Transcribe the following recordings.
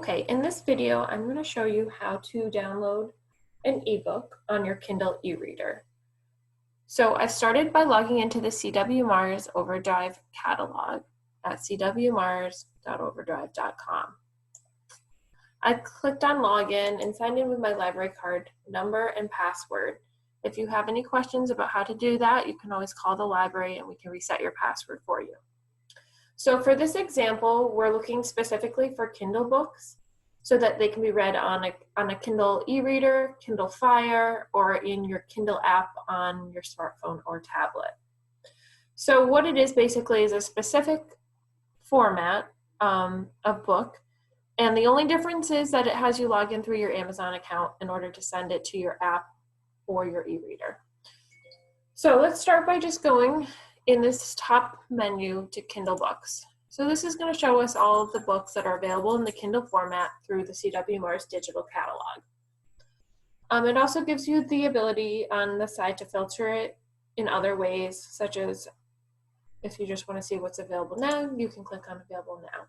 Okay, in this video, I'm going to show you how to download an ebook on your Kindle e-reader. So I started by logging into the CW Mars Overdrive catalog at cwmars.overdrive.com. I clicked on login and signed in with my library card number and password. If you have any questions about how to do that, you can always call the library and we can reset your password for you. So for this example, we're looking specifically for Kindle books so that they can be read on a Kindle e-reader, Kindle Fire, or in your Kindle app on your smartphone or tablet. So what it is basically is a specific format of book, and the only difference is that it has you log in through your Amazon account in order to send it to your app or your e-reader. So let's start by just going in this top menu to Kindle books. So this is going to show us all of the books that are available in the Kindle format through the CW Mars digital catalog. It also gives you the ability on the side to filter it in other ways, such as if you just want to see what's available now, you can click on Available Now.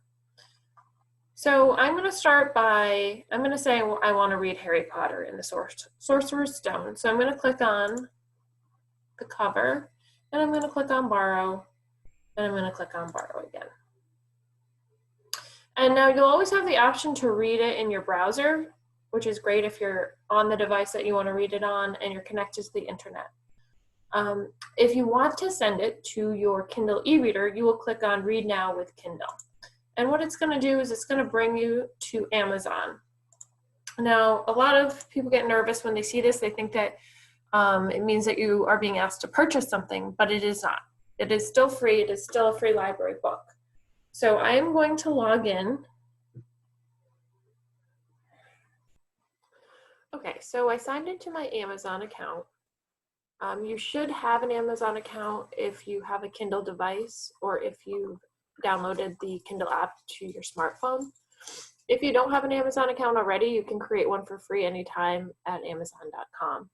So I'm going to start by, I'm going to say I want to read Harry Potter and the Sorcerer's Stone. So I'm going to click on the cover, and I'm going to click on Borrow, and I'm going to click on Borrow again. And now you'll always have the option to read it in your browser, which is great if you're on the device that you want to read it on and you're connected to the internet. If you want to send it to your Kindle e-reader, you will click on Read Now with Kindle. And what it's going to do is it's going to bring you to Amazon. Now, a lot of people get nervous when they see this. They think that it means that you are being asked to purchase something, but it is not. It is still free. It is still a free library book. So I am going to log in. Okay, so I signed into my Amazon account. You should have an Amazon account if you have a Kindle device or if you downloaded the Kindle app to your smartphone. If you don't have an Amazon account already, you can create one for free anytime at amazon.com.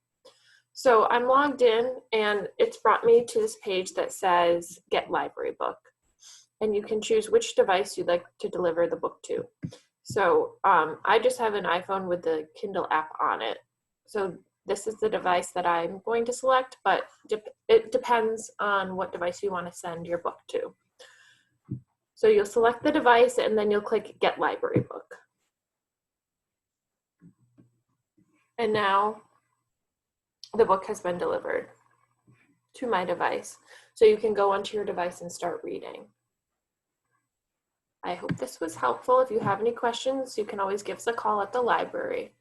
So I'm logged in and it's brought me to this page that says Get Library Book. And you can choose which device you'd like to deliver the book to. So I just have an iPhone with the Kindle app on it. So this is the device that I'm going to select, but it depends on what device you want to send your book to. So you'll select the device and then you'll click Get Library Book. And now the book has been delivered to my device. So you can go onto your device and start reading. I hope this was helpful. If you have any questions, you can always give us a call at the library.